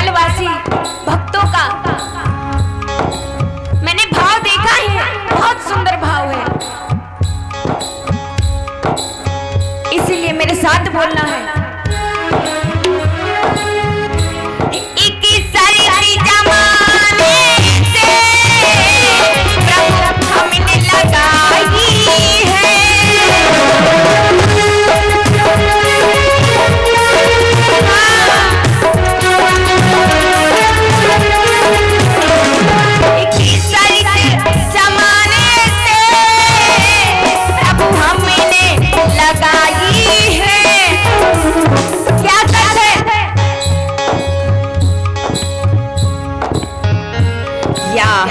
ब्रजमंडलवासी भक्तों का मैंने भाव देखा है, बहुत सुंदर भाव है, इसीलिए मेरे साथ बोलना है।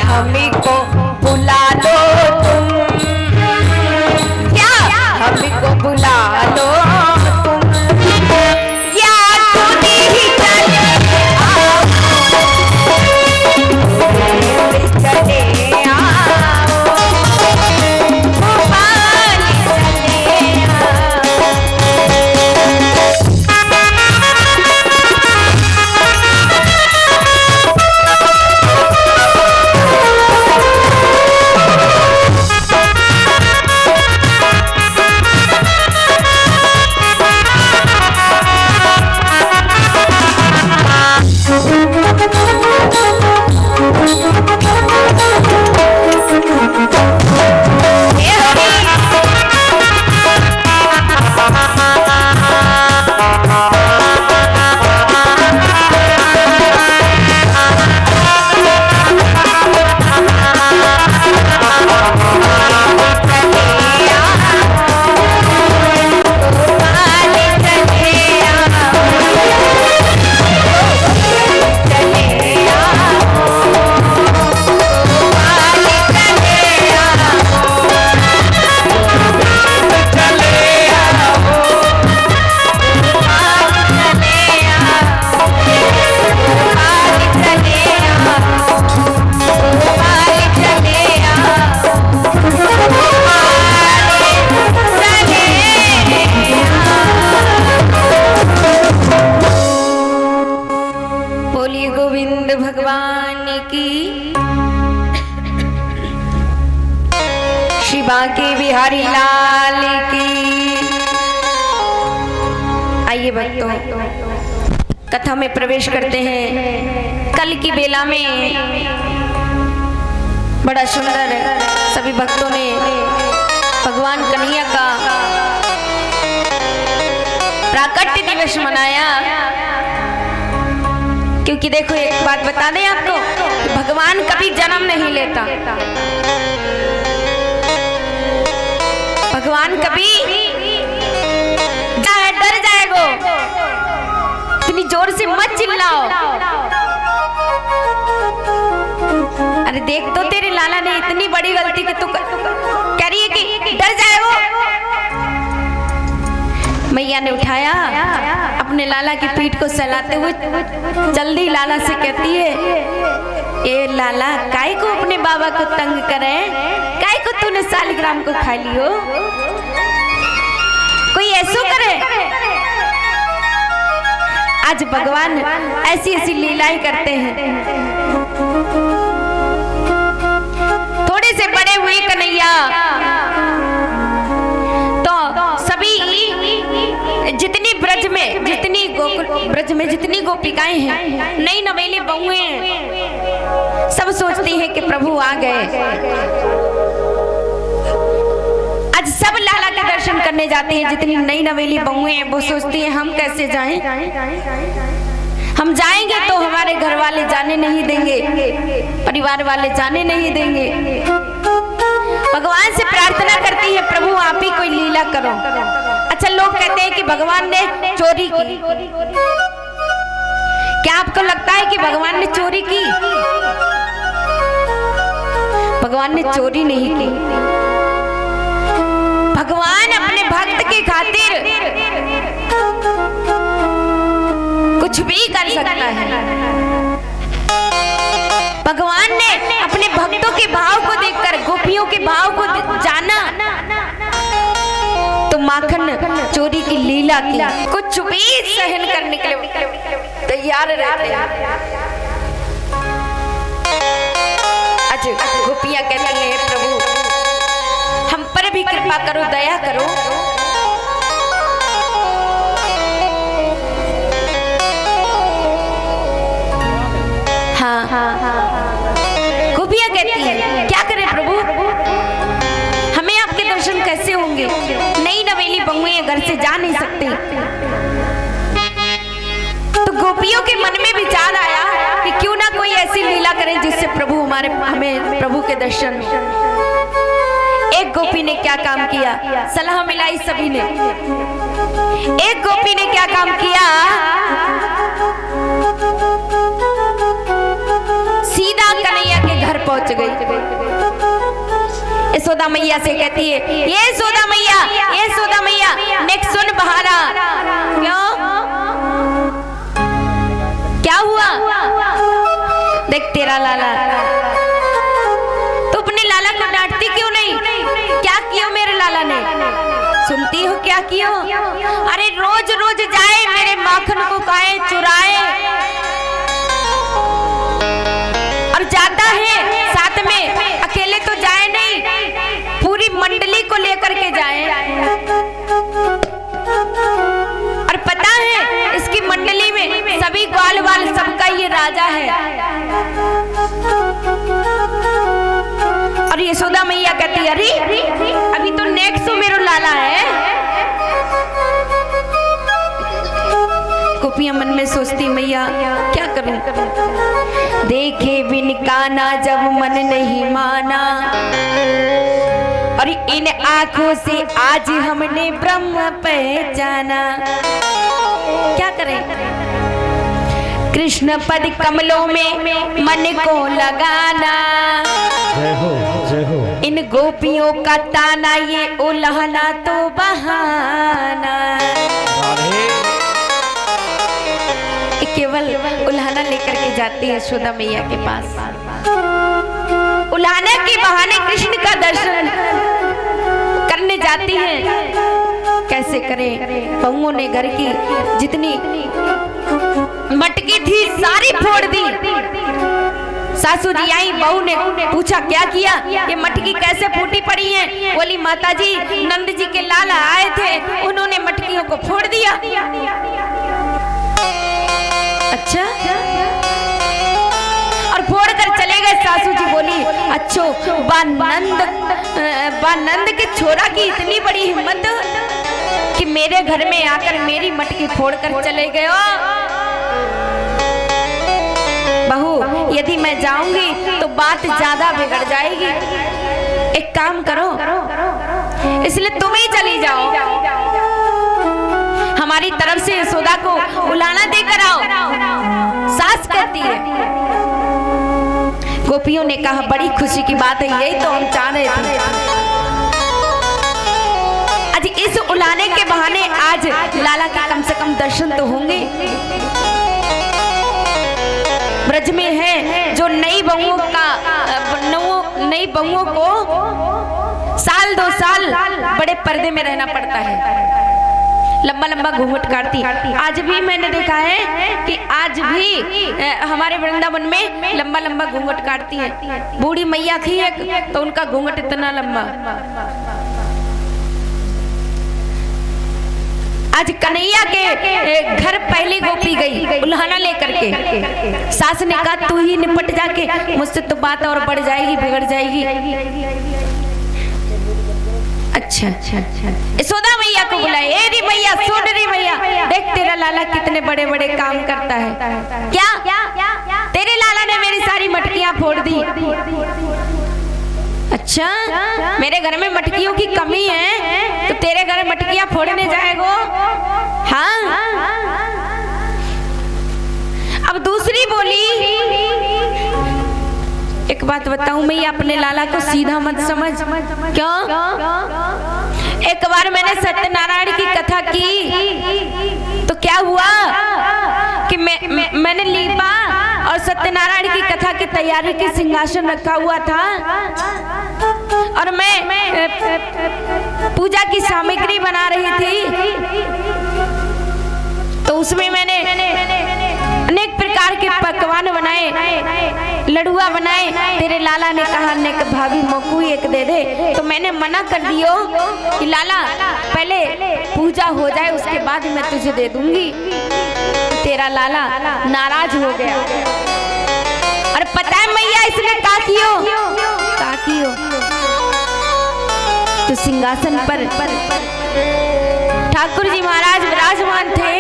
हमको बुला लो तुम, क्या हमको बुला लो तुम, या खुद ही चले आओ, चले आओ, भोपाल चले आओ। भगवान की, श्री बांके बिहारी लाल की। आइए भक्तों, कथा में प्रवेश करते हैं। कल की बेला में बड़ा सुंदर सभी भक्तों ने भगवान कन्हैया का प्राकट्य दिवस मनाया, क्योंकि देखो एक बात बता दें आपको, भगवान कभी जन्म नहीं लेता, भगवान कभी डर जाएगो, इतनी जोर से मत चिल्लाओ। अरे देख तो तेरे लाला ने इतनी बड़ी गलती कि तू कह रही है कि डर जाएगो। मैया ने उठाया, अपने लाला की पीठ को सहलाते हुए जल्दी लाला से कहती है, ए लाला काय को अपने बाबा को तंग करे, काय को तूने सालिग्राम को खा लियो, कोई ऐसो करे। आज भगवान ऐसी ऐसी लीलाएं करते हैं। थोड़े से बड़े हुए कन्हैया जितनी ब्रज में, जितनी गोकुल ब्रज में जितनी गोपिकाएं हैं, नई नवेली बहुएं हैं, सब सोचती हैं कि प्रभु आ गए। आज सब लाला के दर्शन करने जाते हैं। जितनी नई नवेली बहुएं हैं वो सोचती हैं हम कैसे जाएं, हम जाएंगे तो हमारे घर वाले जाने नहीं देंगे, परिवार वाले जाने नहीं देंगे। भगवान से प्रार्थना करती है, प्रभु आप ही कोई लीला करो। अच्छा, लोग कहते हैं कि भगवान ने चोरी की। क्या आपको लगता है कि भगवान ने चोरी की? भगवान ने चोरी नहीं की। भगवान अपने भक्त की खातिर कुछ भी कर सकता है। भगवान ने अपने भक्तों के भाव को देखकर, गोपियों के भाव को जाना, तो माखन चोरी की लीला की, कुछ भी सहन करने के लिए तैयार रहते हैं। आज गोपियां कहती हैं प्रभु हम पर भी कृपा करो, दया करो। गोपियां कहती हैं क्या करें प्रभु, हमें आपके दर्शन कैसे होंगे? नई नवेली बहुएं घर से जा नहीं सकती। तो गोपियों के मन में विचार आया कि क्यों ना कोई ऐसी लीला करें जिससे प्रभु हमें प्रभु के दर्शन। एक गोपी ने क्या काम किया, सलाह मिलाई सभी ने। एक गोपी ने क्या काम किया, सीधा कन्हैया के घर पहुंच गई। यशोदा मैया से कहती है ये यशोदा मैया नेक्स्ट सुन बहारा। क्यों, क्या हुआ? देख तेरा लाला, तू अपने लाला को डांटती क्यों नहीं? क्या किया मेरे लाला ने? सुनती हो क्या किया? अरे रोज रोज जाए मेरे माखन को खाए चुराए, और जाता है साथ में, अकेले तो जाए नहीं, पूरी मंडली को लेकर के जाए। और पता है इसकी मंडली में सभी ग्वाल वाल सबका ये राजा है। और यशोदा मैया कहती अरे अभी तो नेक्स्ट मेरो लाला है। गोपियां मन में सोचती मैया क्या करूं, देखे बिन काना जब मन नहीं माना, और इन आंखों से आज हमने ब्रह्म पहचाना। क्या करें, कृष्ण पद कमलों में मन को लगाना, जय हो जय हो। इन गोपियों का ताना ये उल्हाना तो बहाना। केवल उल्हाना लेकर के जाती है यशोदा मैया के पास। उल्हाना के बहाने कृष्ण का दर्शन करने जाती हैं। कैसे करें, बहुओं ने घर की जितनी मटकी थी सारी फोड़ दी। सासू जी आई, बहू ने पूछा क्या किया, ये मटकी कैसे फूटी पड़ी है? बोली माताजी नंद जी के लाला आए थे, उन्होंने मटकियों को फोड़ दिया। अच्छा, और फोड़ कर चले गए। सासू जी बोली अच्छो बानंद के छोरा की इतनी बड़ी हिम्मत कि मेरे घर में आकर मेरी मटकी फोड़ कर चले गए हो। बहू यदि मैं जाऊंगी तो बात ज्यादा बिगड़ जाएगी, एक काम करो इसलिए तुम ही चली जाओ, हमारी तरफ से यशोदा को उलाना देकर आओ। सास कहती है। गोपियों ने कहा बड़ी खुशी की बात है, यही तो हम चाह रहे थे। आज इस उलाने के बहाने आज लाला के कम से कम दर्शन तो होंगे। ब्रज में है जो नई बहुओं को साल 2 साल बड़े पर्दे में रहना पड़ता है, लंबा लंबा घूंघट काटती। आज भी मैंने देखा है कि आज भी हमारे वृंदावन में लंबा लंबा घूंघट काटती है। बूढ़ी मैया थी एक, तो उनका घूंघट इतना लंबा। आज कन्हैया के घर पहली गोपी गई उल्हाना लेकर के। सास ने कहा तू ही निपट जाके, मुझसे तो बात और बढ़ जाएगी, बिगड़ जाएगी। अच्छा यशोदा मैया को बुलाए, ए री मैया सुन री मैया, देख तेरा लाला कितने बड़े बड़े काम करता है। क्या तेरे लाला ने मेरी सारी मटकियां फोड़ दी? अच्छा मेरे घर में मटकियों की कमी है तो तेरे घर मटकियां फोड़ने जाएगो? हाँ। अब दूसरी बोली, एक बात बताऊं मैं, अपने लाला को सीधा मत समझ। क्यों? एक बार मैंने सत्यनारायण की कथा की तो क्या हुआ कि मैंने लीपा और सत्यनारायण की कथा की तैयारी की सिंहासन रखा हुआ था और मैं पूजा की सामग्री बना रही थी, तो उसमें मैंने अनेक प्रकार के पकवान बनाए, लडुआ बनाए। तेरे लाला ने कहा ने कि भाभी मोकू एक दे दे, तो मैंने मना कर दियो कि लाला पहले पूजा हो जाए उसके बाद मैं तुझे दे दूंगी। तेरा लाला नाराज हो गया। और पता है मैया इसने का कियो तो सिंहासन पर ठाकुर जी महाराज विराजमान थे,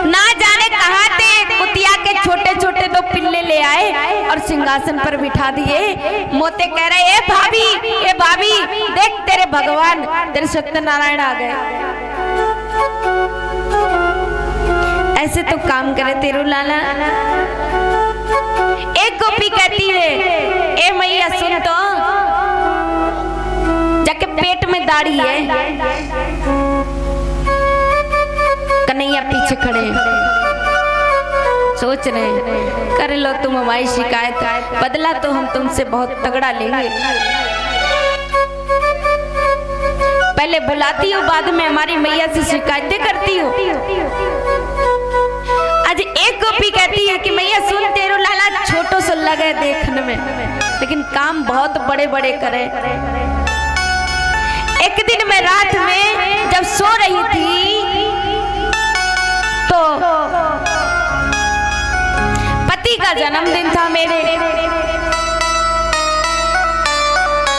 ना जाने कहां थे कुतिया के छोटे छोटे दो पिल्ले ले आए और सिंहासन पर बिठा दिए। मोते कह रहे ए भाभी देख तेरे भगवान तेरे सत्यनारायण आ गए। ऐसे तो काम करे तेरू लाला। एक गोपी कहती है ए मैया सुन तो, जाके पेट में दाढ़ी है। कन्हैया पीछे खड़े सोच रहे कर लो तुम हमारी शिकायत, बदला तो हम तुमसे बहुत तगड़ा लेंगे। पहले बुलाती हो बाद में हमारी मैया से शिकायतें करती हो। आज एक गोपी कहती है कि मैया सुन तेरो लाला छोटो सा लगे देखने में, लेकिन काम बहुत बड़े बड़े करे। एक दिन मैं रात में जब सो रही थी तो पति का जन्मदिन था मेरे।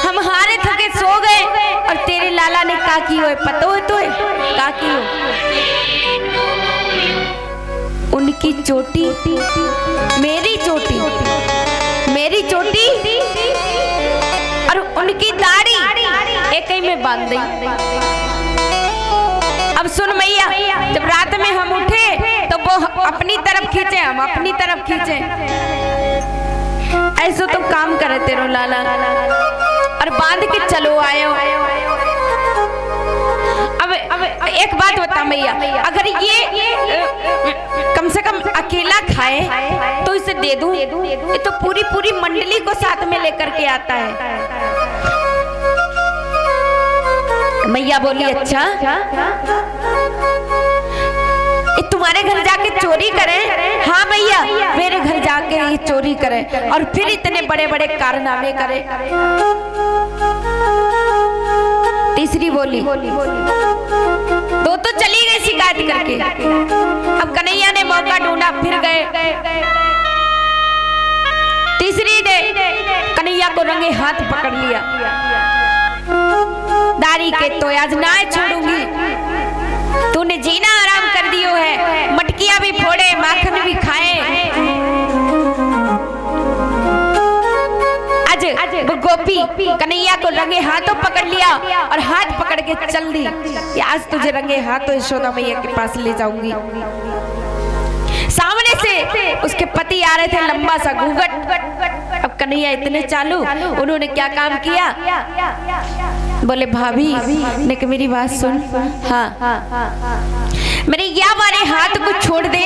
हम हारे थके सो गए और तेरे लाला ने का की हो पतो है तो का की हो उनकी चोटी मेरी चोटी और उनकी दाढ़ी एक ही में बांध दी। अब सुन मैया, जब रात में हम उठे तो वो अपनी तरफ खींचे, हम अपनी तरफ खींचे। ऐसा तो काम करे तेरो लाला और बांध के चलो आयो। अब एक बात बता मैया, अगर ये कम से कम अकेला खाए तो इसे दे दूं, ये तो पूरी मंडली को साथ में लेकर के आता है। मैया बोली अच्छा ये तुम्हारे घर जाके चोरी करे? हाँ मैया मेरे घर जाके ये चोरी करे और फिर इतने बड़े बड़े कारनामे करे। तीसरी बोली दो तो चली गई शिकायत करके। अब कन्हैया ने मौका ढूंढा, फिर गए। तीसरी ने कन्हैया को रंगे हाथ पकड़ लिया। दाढ़ी के तो आज ना छोड़ूंगी, तूने जीना आराम कर दियो है, मटकियां भी फोड़े माखन भी खाए। आज वो गोपी कन्हैया को रंगे हाथों पकड़ लिया और हाथ पकड़ के चल दी कि आज तुझे रंगे हाथों यशोदा मैया के पास ले जाऊंगी। सामने से उसके पति आ रहे थे, लंबा सा घूंघट। अब कन्हैया इतने चालू, उन्होंने क्या काम किया, बोले भाभी ने कि मेरी बात सुन, हाँ मेरे या वाले हाथ को छोड़ दे,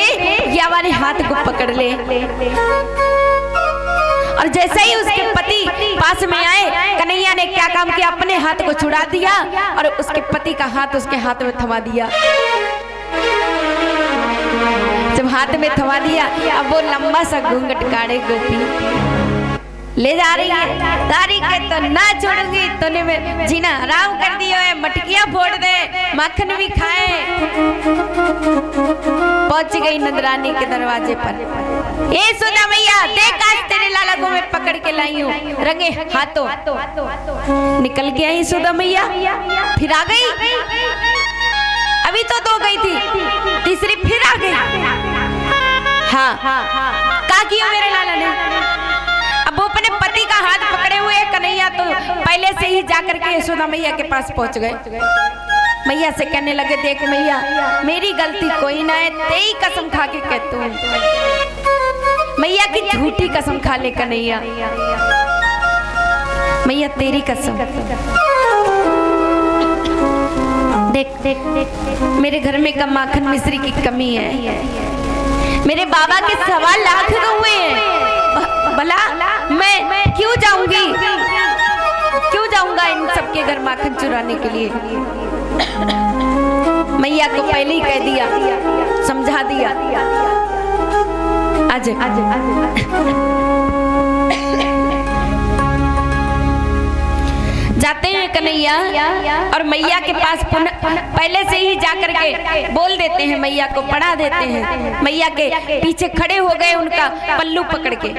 या वाले हाथ को पकड़ ले। और जैसे ही उसके पति पास में आए, कन्हैया ने क्या काम किया, अपने हाथ को छुड़ा दिया और उसके पति का हाथ उसके हाथ में थमा दिया। जब हाथ में थमा दिया, अब वो लंबा सा घूंघट काढ़े गोपी ले जा रही है। दाढ़ी के तो ना छोड़ूंगी, तूने में जीना आराम कर दियो है, मटकियां फोड़ दे, माखन भी खाए। पहुंच गई नंदरानी के दरवाजे पर। ए सुना मैया देख आज तेरे लाला को मैं पकड़ के लाई हूँ रंगे हाथों। निकल के आई सुधा मैया, फिर आ गई। अभी तो दो गई थी, तीसरी फिर आ गई। हाँ का किया मेरे लाला ने? अब वो अपने पति का हाथ पकड़े हुए कन्हैया तो पहले से ही जाकर के यशोदा मैया के पास पहुंच गए। मैया से कहने लगे देख मैया मेरी गलती कोई ना है, तेरी कसम खा के कहता हूँ। मैया की झूठी कसम खा ले कन्हैया, मैया तेरी कसम। देख देख मेरे घर में कम माखन मिश्री की कमी है। मेरे बाबा के 1.25 लाख हुए हैं, सुनाने के लिए। मैया को पहले ही कह दिया, समझा दिया। आज जाते हैं कन्हैया और मैया के पास पहले से ही जाकर के बोल देते हैं, मैया को पढ़ा देते हैं। मैया के पीछे खड़े हो गए, उनका पल्लू पकड़ के।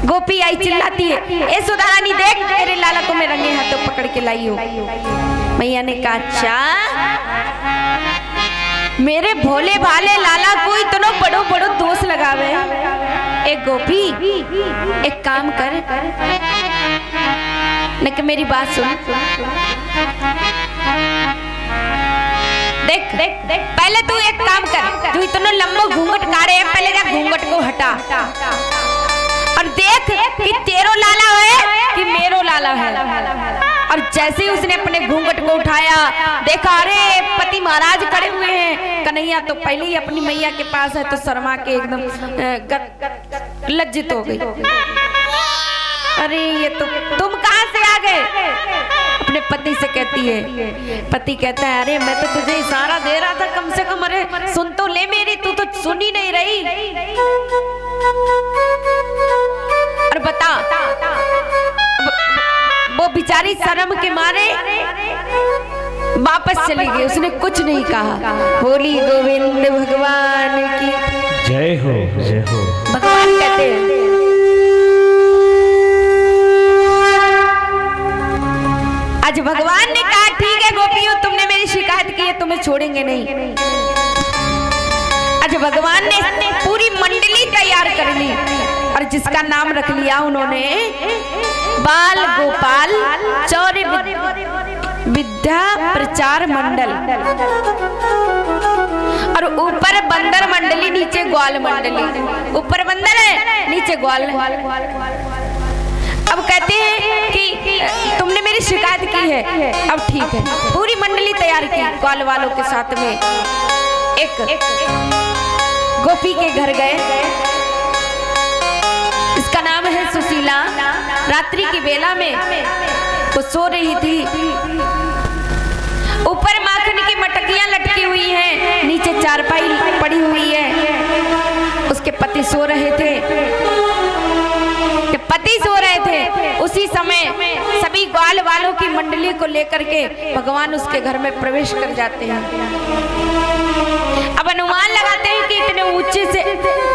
गोपी आई चिल्लाती है, ए सुधारानी देख, तेरे लाला को मैं रंगे हाथों पकड़ के लाई हूँ। मैया ने कहा, अच्छा मेरे भोले भाले लाला को इतना बड़ो बड़ो दोष लगावे। एक गोपी एक काम कर, न कि मेरी बात सुन। देख पहले तू एक काम कर, जो इतना लंबा घूंघट काढ़े है, पहले जा घूंघट को हटा और देख कि तेरो लाला है कि मेरो लाला है। और जैसे ही उसने अपने घूंघट को उठाया, देखा अरे पति महाराज खड़े हुए हैं। कन्हैया तो पहले ही अपनी मैया के पास है तो शर्मा के एकदम लज्जित हो गई। अरे ये तो तुम कहां से आ गए? अपने पति से कहती है। पति कहता है, अरे मैं तो तुझे इशारा दे रहा था कम से कम, अरे सुन तो ले मेरी, तू तो सुन ही नहीं रही। और बता, वो बेचारी शर्म के मारे वापस चली गई, उसने कुछ नहीं कहा। बोली गोविंद भगवान की जय हो, जय हो। भगवान कहते हैं, आज भगवान ने कहा, ठीक है गोपियों, तुमने मेरी शिकायत की है, तुम्हें छोड़ेंगे नहीं। आज भगवान ने पूरी मंडली तैयार कर ली और जिसका नाम रख लिया उन्होंने बाल गोपाल चौर्य विद्या प्रचार मंडल। और ऊपर बंदर मंडली, नीचे ग्वाल मंडली। ऊपर बंदर है, नीचे ग्वाल है। अब कहते हैं कि तुमने मेरी शिकायत की है, अब ठीक है। पूरी मंडली तैयार की ग्वाल वालों के साथ में। एक गोपी के घर गए, इसका नाम है सुशीला। रात्रि की बेला में वो सो रही थी, ऊपर माखन की मटकियां लटकी हुई हैं, नीचे चारपाई पड़ी हुई है। उसके पति सो रहे थे, उसी समय सभी ग्वाल वालों की मंडली को लेकर के भगवान उसके घर में प्रवेश कर जाते हैं। अब अनुमान लगाते हैं कि इतने ऊंचे से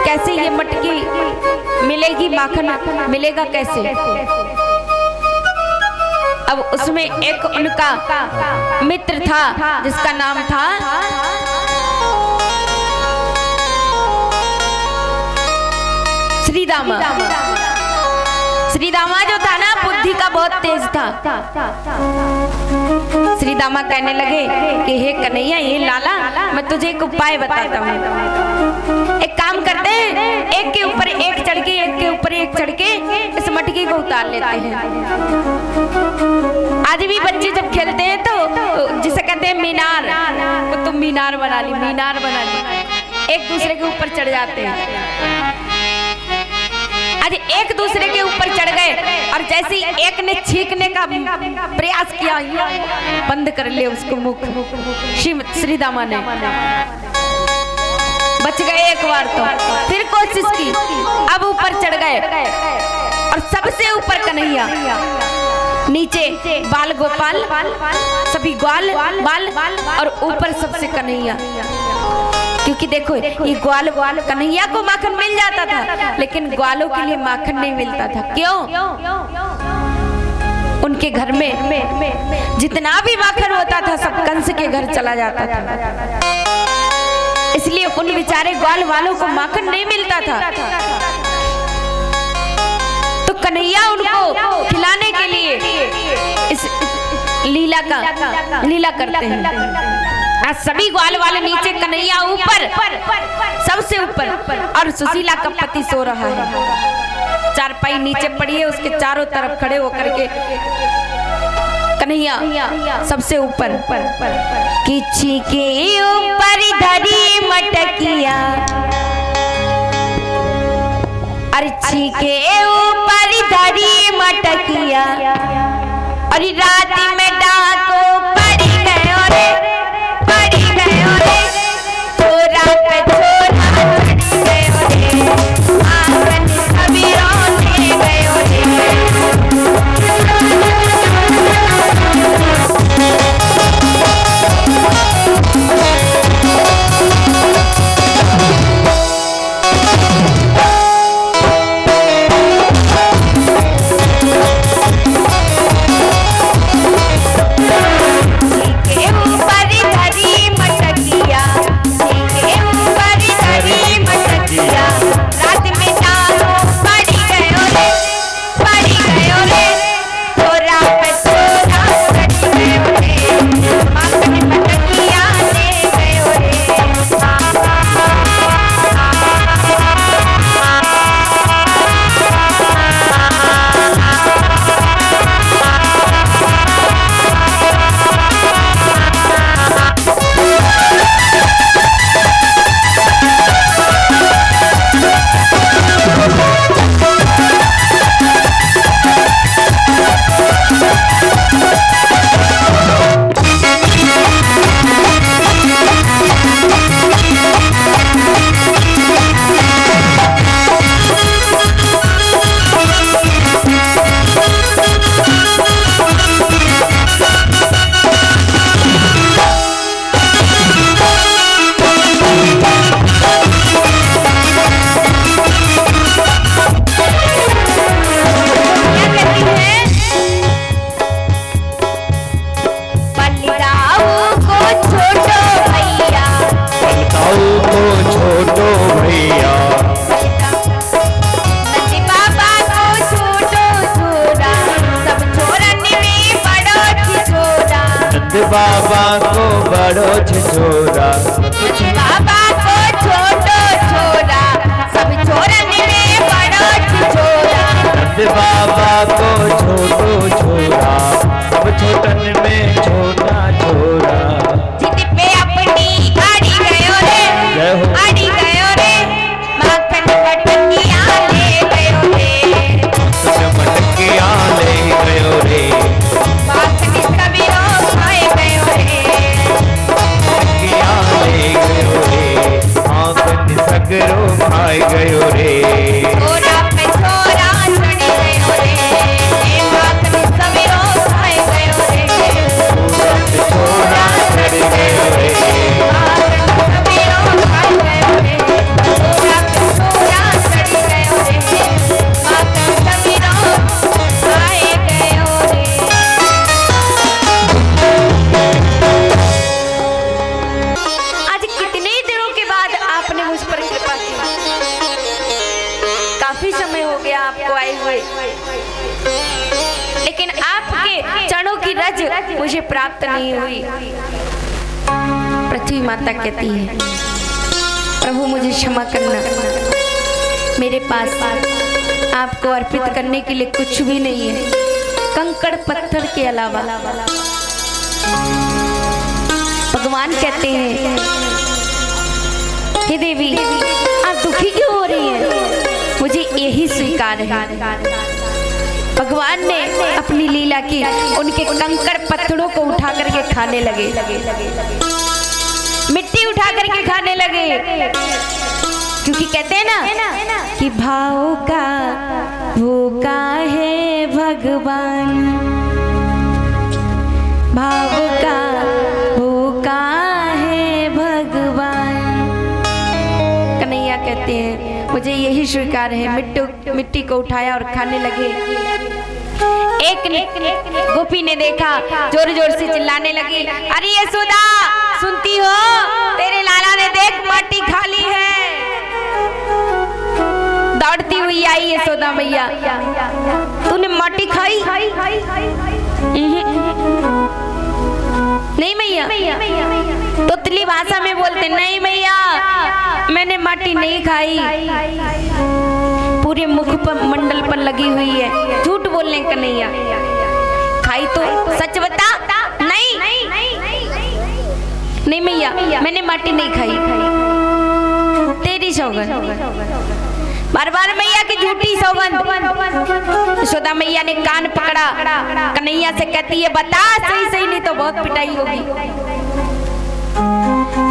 कैसे ये मटकी मिलेगी, माखन मिलेगा कैसे। अब उसमें एक उनका मित्र था जिसका नाम था श्रीदामा। श्रीदामा जो था ना, बुद्धि का बहुत तेज था। श्रीदामा कहने लगे कि हे कन्हैया, ये लाला, मैं तुझे एक उपाय बताता हूँ। एक काम करते हैं, एक के ऊपर एक चढ़ के, एक के ऊपर एक चढ़ के इस मटकी को उतार लेते हैं। आज भी बच्चे जब खेलते हैं तो जिसे कहते हैं मीनार, तो तुम मीनार बना ली, मीनार बना ली, एक दूसरे के ऊपर चढ़ जाते हैं। आज एक दूसरे के ऊपर चढ़ गए और जैसे ही एक ने छींकने का प्रयास किया, बंद कर ले उसको मुख, श्रीदामा ने बच गए एक बार। तो फिर कोशिश की, अब ऊपर चढ़ गए और सबसे ऊपर कन्हैया, नीचे बाल गोपाल, सभी ग्वाल बाल और ऊपर सबसे कन्हैया। क्योंकि देखो ये ग्वाल कन्हैया को माखन मिल जाता था, लेकिन ग्वालों के लिए माखन नहीं मिलता था। क्यों? उनके घर में जितना भी माखन होता था सब कंस के घर चला जाता था, इसलिए उन बेचारे ग्वाल वालों को माखन नहीं मिलता था। तो कन्हैया उनको खिलाने के लिए इस लीला करते हैं। आज सभी ग्वाल वाले नीचे, कन्हैया ऊपर, सबसे ऊपर, और सुशीला का पति सो रहा है। चारपाई नीचे पड़ी है, उसके चारों तरफ खड़े होकर के कन्हैया सबसे ऊपर, किछि के ऊपर धरी मटकिया, अर्ची के ऊपर धरी मटकिया, और रात में डाको रे पड़ी गयो रे छोरा पे छोरा चढ़ गयो रे आंगन सबीरों ने गयो रे बाबा को बड़ो छिछोरा बाबा को छोटो छोरा सब छोरन में बड़ो छिछोरा बाबा को छोटो छोरा सब छोटन में छोटा छोरा जिद पे अपनी आड़ी गयो रे आड़ी गयो रे माखन मटकियां ले गयो रे माखन मटकियां ले गयो रे माखन सबीरों खाए गयो रे मटकियां ले गयो रे माखन सगरो खाए गयो रे छोरा पे छोरा चढ़ गयो रे माखन सबीरों खाए गयो रे छोरा पे छोरा चढ़ गयो रे माखन सबीरों खाए गयो रे छोरा पे छोरा चढ़ गयो रे माखन सबीरों खाए गयो रे। आज कितने दिनों के बाद आपने मुझ पर कृपा की। काफी समय हो गया आपको आए हुए, लेकिन आपके चरणों की रज मुझे प्राप्त नहीं हुई। पृथ्वी माता कहती है, प्रभु मुझे क्षमा करना, मेरे पास आपको अर्पित करने के लिए कुछ भी नहीं है, कंकड़ पत्थर के अलावा। भगवान कहते हैं, हे देवी आप दुखी क्यों हो रही हैं? मुझे यही स्वीकार है। भगवान ने अपनी लीला की, उनके कंकड़ पत्थरों को उठा करके खाने लगे, मिट्टी उठा करके खाने लगे, क्योंकि कहते हैं ना कि भाव का भूखा है भगवान, भाव का भूखा है भगवान। कन्हैया कहते हैं, मुझे यही स्वीकार है। मिट्टी को उठाया और खाने लगे। एक गोपी ने देखा, जोर जोर से चिल्लाने लगी, अरे यशोदा सुनती हो, तेरे लाला ने देख माटी खा ली है। दौड़ती हुई आई यशोदा मैया, तूने माटी खाई? नहीं मैया। तोतली भाषा में बोलते, नहीं मैया मैंने माटी नहीं खाई, पूरे मुख पर मंडल पर लगी हुई है। झूठ बोलने का नहीं, खाई तो सच बता। नहीं मैया मैंने माटी नहीं खाई, तेरी सौगंध। बार बार मैया की झूठी सौगंध। यशोदा यशोदा मैया ने कान पकड़ा, कन्हैया से कहती है बता सही सही नहीं तो बहुत पिटाई होगी।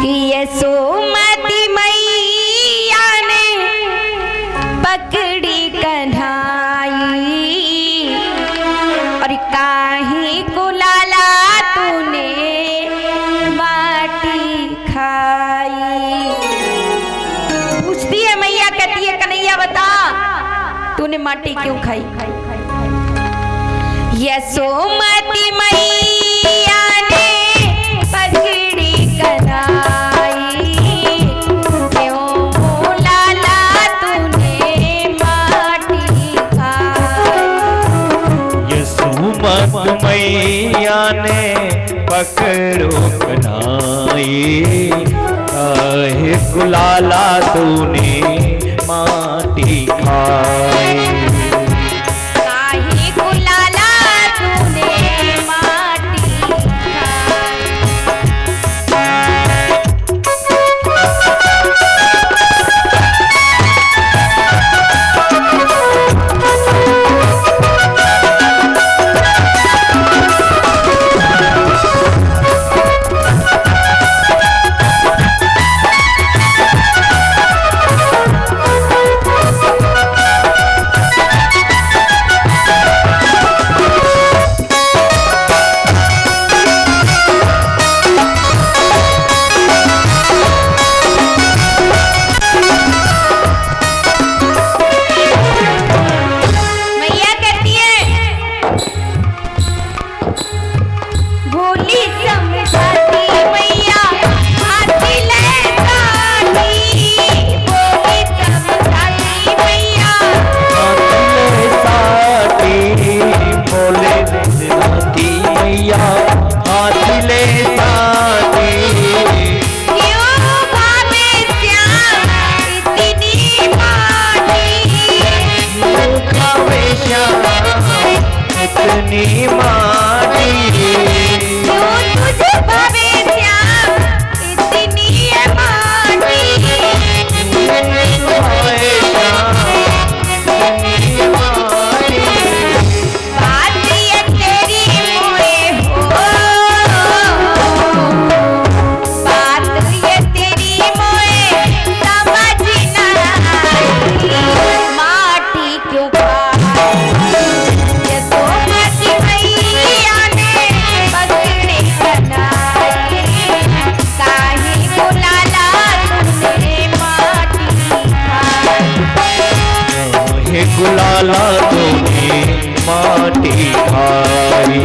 कि यशोमती मैया ने पकड़ी कन्हाई और काहे को लाला तूने माटी खाई। पूछती है मैया, कहती है कन्हैया बता तूने माटी क्यों खाई। यशोमती मैया ने पकड़ी कन्हाई क्यों लाला तूने माटी खाई। यशोमती मैया ने पकड़ो कन्हाई काहे गुलाला तूने माटी खाई। काहे को लाला तूने माटी खाई। गुलाला तूने माटी खाई।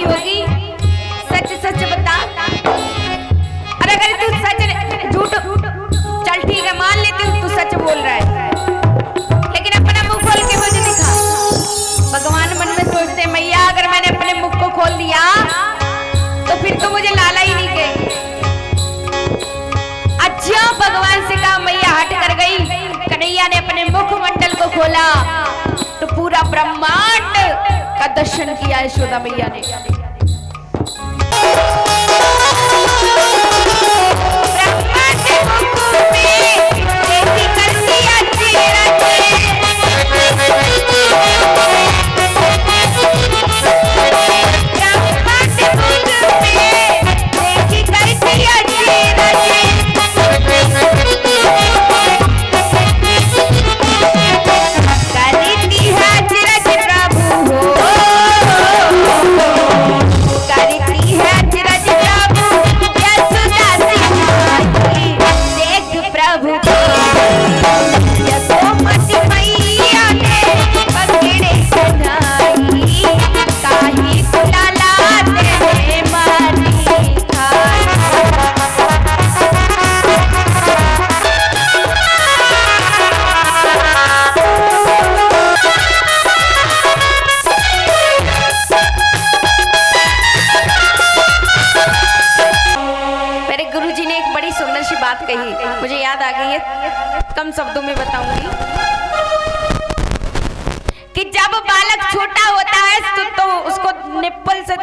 होगी, सच सच बता। और अगर तू सच झूठ, चल ठीक है मान लेती हूँ तू सच बोल रहा है, लेकिन अपना मुंह खोल के मुझे दिखा। भगवान मन में सोचते मैया अगर मैंने अपने मुख को खोल दिया तो फिर तो मुझे लाला ही नहीं कहेंगे। अच्छा भगवान से कहा मैया हट कर गई, कन्हैया ने अपने मुखमंडल को खोला तो पूरा ब्रह्मांड का दर्शन किया यशोदा मैया ने। मुझे याद आ गई है, कम शब्दों में बताऊंगी कि जब बालक छोटा होता है तो उसको निप्पल से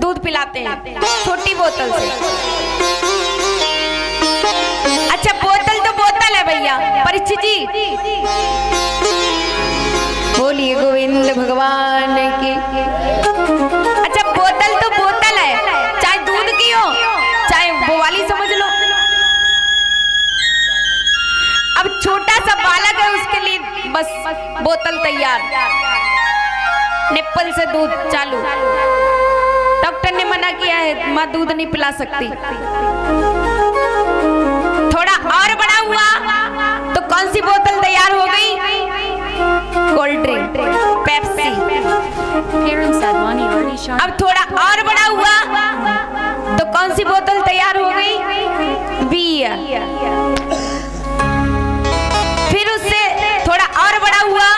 दूध पिलाते हैं, छोटी बोतल से। अच्छा बोतल तो बोतल है भैया, परीक्षित जी बोलिए गोविंद भगवान की। अच्छा बोतल तो बोतल है, चाहे दूध की हो चाहे वो वाली समझ लो। अब छोटा सा बालक है उसके लिए बस बोतल तैयार, निप्पल से दूध चालू। डॉक्टर ने मना किया है माँ दूध नहीं पिला सकती। थोड़ा और बड़ा हुआ तो कौन सी बोतल तैयार हो गई? Cold drink, Pepsi. अब थोड़ा और बड़ा हुआ तो कौन सी बोतल तैयार हो गई? बियर। फिर उससे थोड़ा और बड़ा हुआ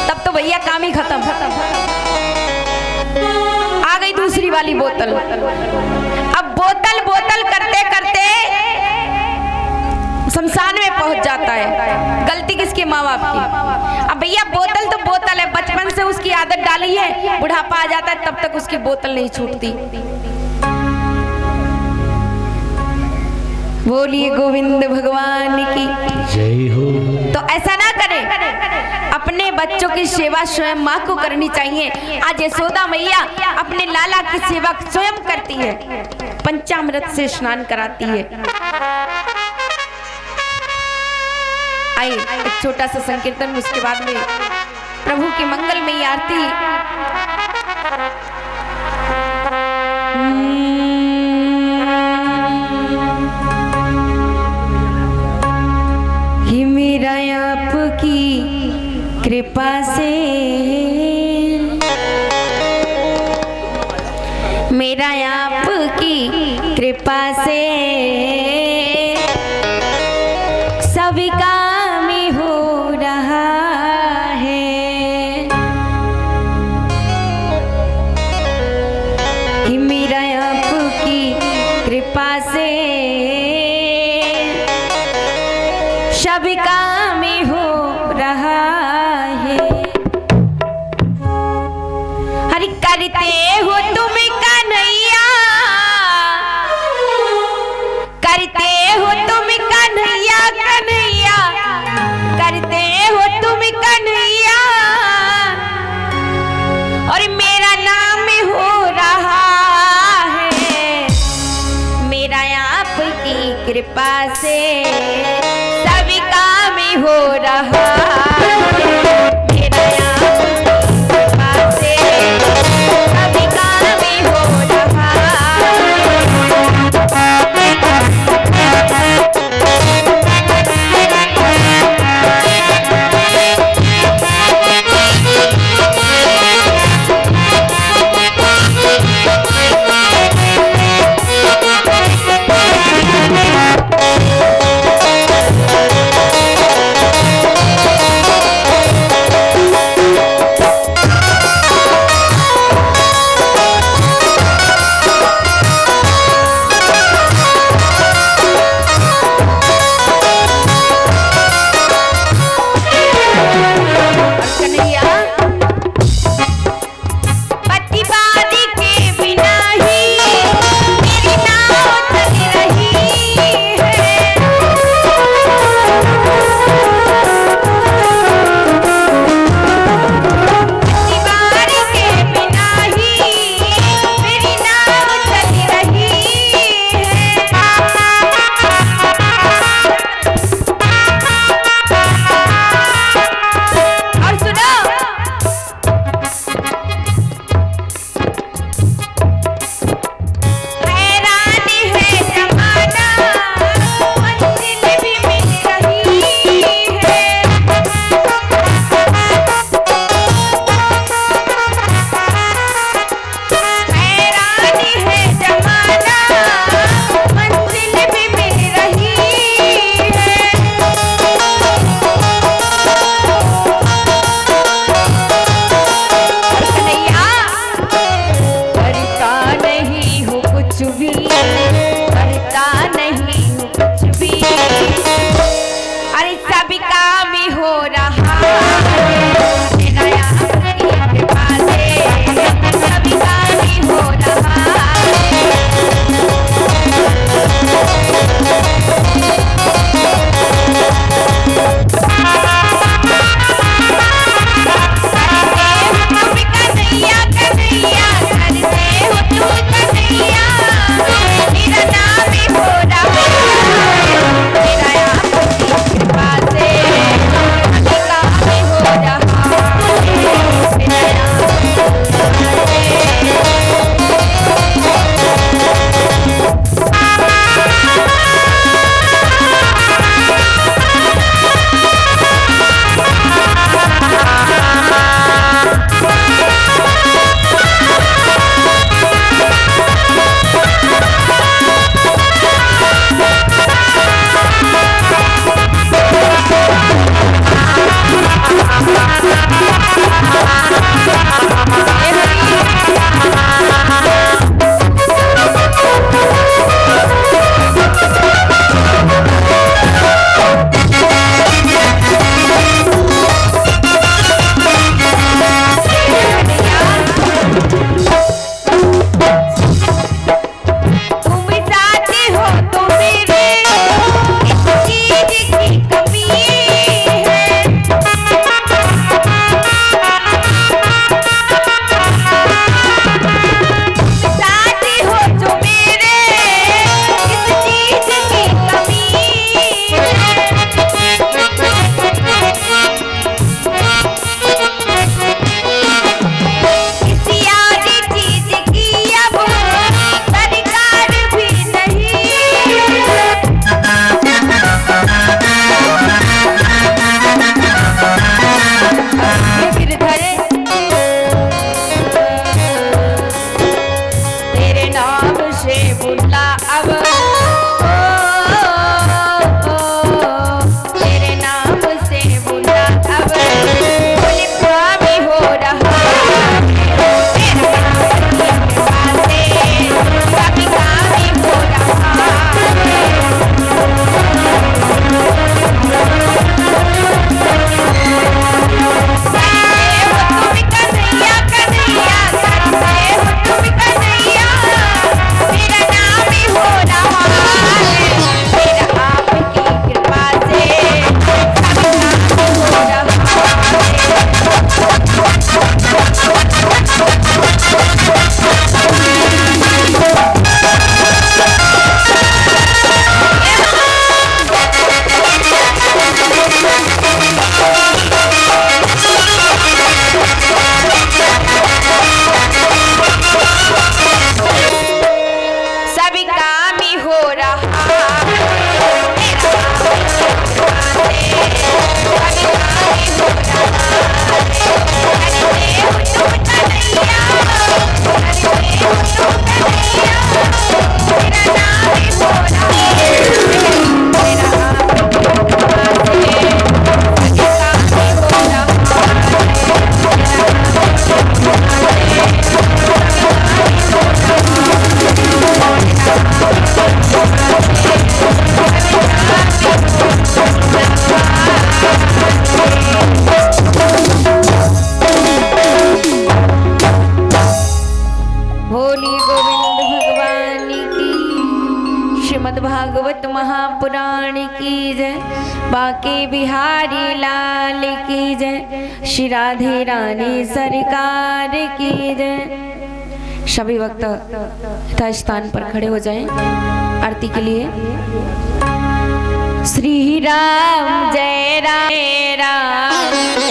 तब तो भैया काम ही खत्म, आ गई दूसरी वाली बोतल। अब बोतल बोतल करते करते शमशान में पहुंच जाता है। गलती किसके? माँ बाप की। अब भैया बोतल तो बोतल है, बचपन से उसकी आदत डाली है, बुढ़ापा आ जाता है तब तक उसकी बोतल नहीं छूटती। बोलिए गोविंद भगवान की जय हो। तो ऐसा ना करें, अपने बच्चों की सेवा स्वयं माँ को करनी चाहिए। आज यशोदा मैया अपने लाला की सेवा स्वयं करती है, पंचामृत से स्नान कराती है। आइए एक छोटा सा संकीर्तन, उसके बाद में प्रभु की मंगलमयी आरती। ही मेरा आपकी कृपा से, मेरा आपकी कृपा से सभी काम हो रहा है। कि मेरा आपकी कृपा से सभी काम हो रहा है। हरि करते हो तुम कन्हैया, करते हो तुम कन्हैया, कन्हैया करते हो तुम कन्हैया, और मेरा नाम हो रहा है। मेरा आपकी कृपा से सभी काम हो रहा है। मेरा आपकी कृपा से सभी काम कुछ भी, करता नहीं हूँ कुछ भी। अरे सभी काम ही हो रहा है नया की कृपा से, सभी काम ही हो रहा है। महापुराण की जय, बांके बिहारी लाल की जय, श्री राधे रानी सरकार की जय। सभी वक्त यथा स्थान पर खड़े हो जाएं आरती के लिए। श्री राम जय राम।